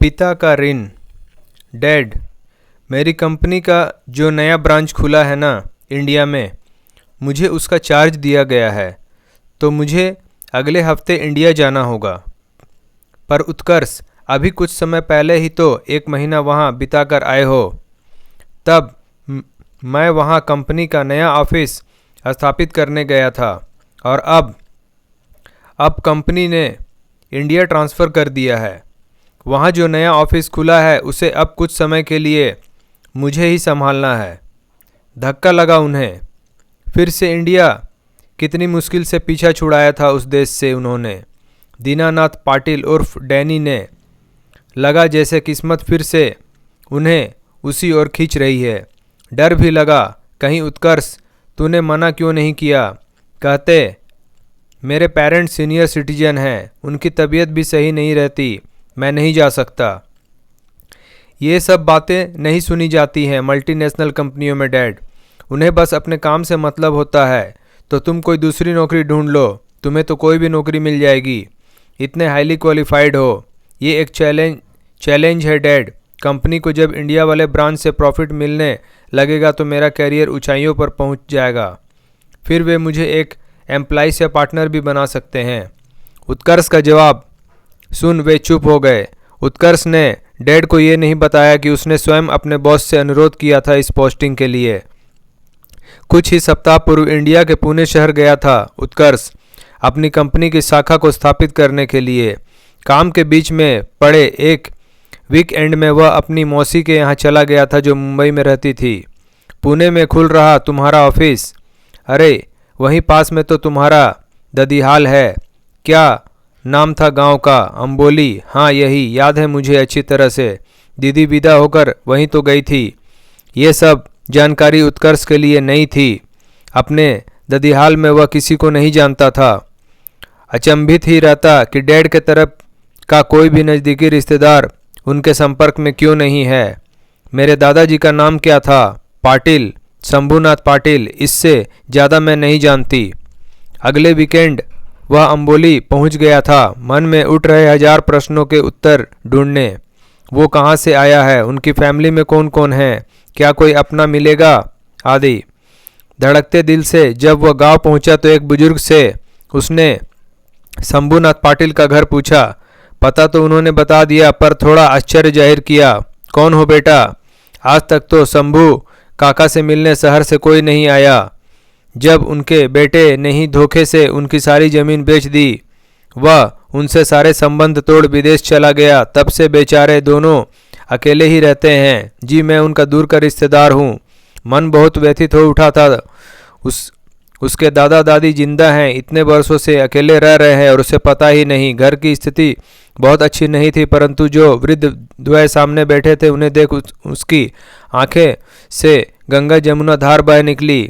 पिता का ऋण। डैड, मेरी कंपनी का जो नया ब्रांच खुला है ना इंडिया में, मुझे उसका चार्ज दिया गया है, तो मुझे अगले हफ्ते इंडिया जाना होगा। पर उत्कर्ष, अभी कुछ समय पहले ही तो 1 महीना वहाँ बिताकर आए हो। तब मैं वहाँ कंपनी का नया ऑफिस स्थापित करने गया था और अब कंपनी ने इंडिया ट्रांसफ़र कर दिया है। वहाँ जो नया ऑफिस खुला है उसे अब कुछ समय के लिए मुझे ही संभालना है। धक्का लगा उन्हें। फिर से इंडिया कितनी मुश्किल से पीछा छुड़ाया था उस देश से उन्होंने। दीनानाथ पाटिल उर्फ डैनी ने। लगा जैसे किस्मत फिर से उन्हें उसी ओर खींच रही है। डर भी लगा, कहीं उत्कर्ष तूने मना क्यों नहीं किया। कहते मेरे पेरेंट्स सीनियर सिटीजन हैं, उनकी तबीयत भी सही नहीं रहती, मैं नहीं जा सकता। ये सब बातें नहीं सुनी जाती हैं मल्टीनेशनल कंपनियों में डैड। उन्हें बस अपने काम से मतलब होता है। तो तुम कोई दूसरी नौकरी ढूंढ लो, तुम्हें तो कोई भी नौकरी मिल जाएगी, इतने हाईली क्वालिफाइड हो। ये एक चैलेंज है डैड। कंपनी को जब इंडिया वाले ब्रांच से प्रॉफिट मिलने लगेगा तो मेरा कैरियर ऊंचाइयों पर पहुंच जाएगा। फिर वे मुझे एक एम्प्लॉय या पार्टनर भी बना सकते हैं। उत्कर्ष का जवाब सुन वे चुप हो गए। उत्कर्ष ने डैड को ये नहीं बताया कि उसने स्वयं अपने बॉस से अनुरोध किया था इस पोस्टिंग के लिए। कुछ ही सप्ताह पूर्व इंडिया के पुणे शहर गया था उत्कर्ष अपनी कंपनी की शाखा को स्थापित करने के लिए। काम के बीच में पड़े एक वीकेंड में वह अपनी मौसी के यहाँ चला गया था जो मुंबई में रहती थी। पुणे में खुल रहा तुम्हारा ऑफिस? अरे वहीं पास में तो तुम्हारा ददीहाल है। क्या नाम था गांव का? अंबोली। हाँ यही याद है मुझे अच्छी तरह से। दीदी विदा होकर वहीं तो गई थी। ये सब जानकारी उत्कर्ष के लिए नई थी। अपने ददीहाल में वह किसी को नहीं जानता था। अचंभित ही रहता कि डैड के तरफ का कोई भी नज़दीकी रिश्तेदार उनके संपर्क में क्यों नहीं है। मेरे दादाजी का नाम क्या था? पाटिल, शंभुनाथ पाटिल, इससे ज़्यादा मैं नहीं जानती। अगले वीकेंड वह अंबोली पहुंच गया था, मन में उठ रहे 1000 प्रश्नों के उत्तर ढूंढने। वो कहाँ से आया है, उनकी फैमिली में कौन कौन है, क्या कोई अपना मिलेगा आदि। धड़कते दिल से जब वह गांव पहुंचा तो एक बुजुर्ग से उसने शंभुनाथ पाटिल का घर पूछा। पता तो उन्होंने बता दिया पर थोड़ा आश्चर्य जाहिर किया। कौन हो बेटा? आज तक तो शंभू काका से मिलने शहर से कोई नहीं आया। जब उनके बेटे ने ही धोखे से उनकी सारी ज़मीन बेच दी, वह उनसे सारे संबंध तोड़ विदेश चला गया, तब से बेचारे दोनों अकेले ही रहते हैं। जी मैं उनका दूर का रिश्तेदार हूँ। मन बहुत व्यथित हो उठा था। उसके दादा दादी जिंदा हैं, इतने वर्षों से अकेले रह रहे हैं और उसे पता ही नहीं। घर की स्थिति बहुत अच्छी नहीं थी, परंतु जो वृद्ध द्वय सामने बैठे थे उन्हें देख उसकी आंखें से गंगा जमुना धार बह निकली।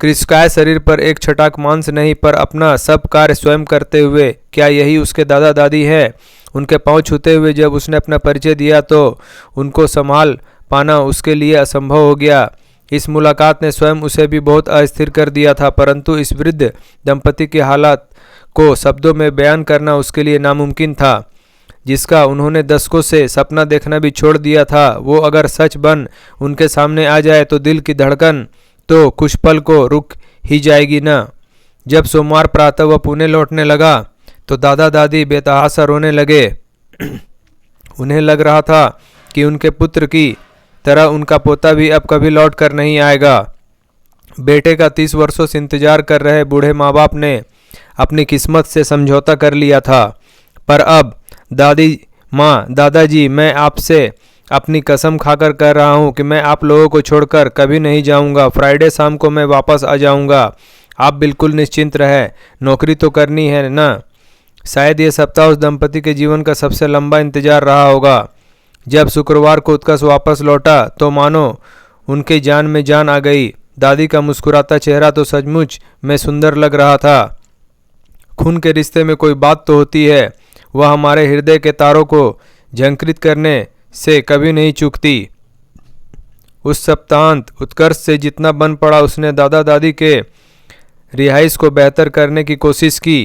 कृष्काय शरीर पर एक छटाक मांस नहीं, पर अपना सब कार्य स्वयं करते हुए। क्या यही उसके दादा दादी है? उनके पांव छूते हुए जब उसने अपना परिचय दिया तो उनको संभाल पाना उसके लिए असंभव हो गया। इस मुलाकात ने स्वयं उसे भी बहुत अस्थिर कर दिया था, परंतु इस वृद्ध दंपति की हालत को शब्दों में बयान करना उसके लिए नामुमकिन था। जिसका उन्होंने दशकों से सपना देखना भी छोड़ दिया था, वो अगर सच बन उनके सामने आ जाए तो दिल की धड़कन तो कुछ पल को रुक ही जाएगी ना। जब सोमवार प्रातः वह पुणे लौटने लगा तो दादा दादी बेतहाशा रोने लगे। उन्हें लग रहा था कि उनके पुत्र की तरह उनका पोता भी अब कभी लौट कर नहीं आएगा। बेटे का 30 वर्षों से इंतजार कर रहे बूढ़े माँ बाप ने अपनी किस्मत से समझौता कर लिया था। पर अब दादाजी मैं आपसे अपनी कसम खाकर कह रहा हूँ कि मैं आप लोगों को छोड़कर कभी नहीं जाऊँगा। फ्राइडे शाम को मैं वापस आ जाऊँगा। आप बिल्कुल निश्चिंत रहें, नौकरी तो करनी है ना। शायद ये सप्ताह उस दंपति के जीवन का सबसे लंबा इंतजार रहा होगा। जब शुक्रवार को उत्कर्ष वापस लौटा तो मानो उनके जान में जान आ गई। दादी का मुस्कुराता चेहरा तो सचमुच में सुंदर लग रहा था। खून के रिश्ते में कोई बात तो होती है, वह हमारे हृदय के तारों को झंकृत करने से कभी नहीं चूकती। उस सप्ताहांत उत्कर्ष से जितना बन पड़ा उसने दादा दादी के रिहाइश को बेहतर करने की कोशिश की।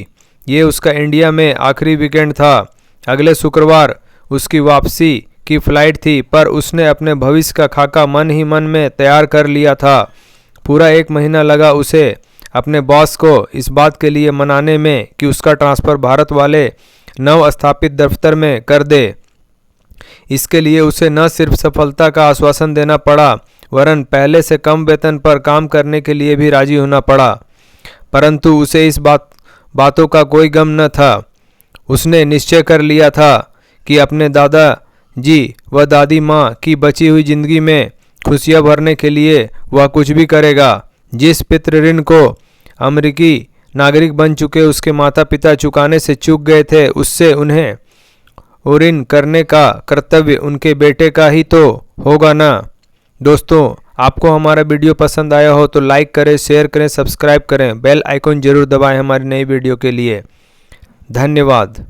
ये उसका इंडिया में आखिरी वीकेंड था। अगले शुक्रवार उसकी वापसी की फ़्लाइट थी, पर उसने अपने भविष्य का खाका मन ही मन में तैयार कर लिया था। पूरा 1 महीना लगा उसे अपने बॉस को इस बात के लिए मनाने में कि उसका ट्रांसफ़र भारत वाले नव स्थापित दफ्तर में कर दे। इसके लिए उसे न सिर्फ सफलता का आश्वासन देना पड़ा, वरन पहले से कम वेतन पर काम करने के लिए भी राजी होना पड़ा। परंतु उसे इस बातों का कोई गम न था। उसने निश्चय कर लिया था कि अपने दादा जी व दादी माँ की बची हुई जिंदगी में खुशियाँ भरने के लिए वह कुछ भी करेगा। जिस पितृ ऋण को अमेरिकी नागरिक बन चुके उसके माता पिता चुकाने से चूक गए थे, उससे उन्हें ऋण करने का कर्तव्य उनके बेटे का ही तो होगा ना। दोस्तों, आपको हमारा वीडियो पसंद आया हो तो लाइक करें, शेयर करें, सब्सक्राइब करें, बेल आइकन जरूर दबाएं हमारी नई वीडियो के लिए। धन्यवाद।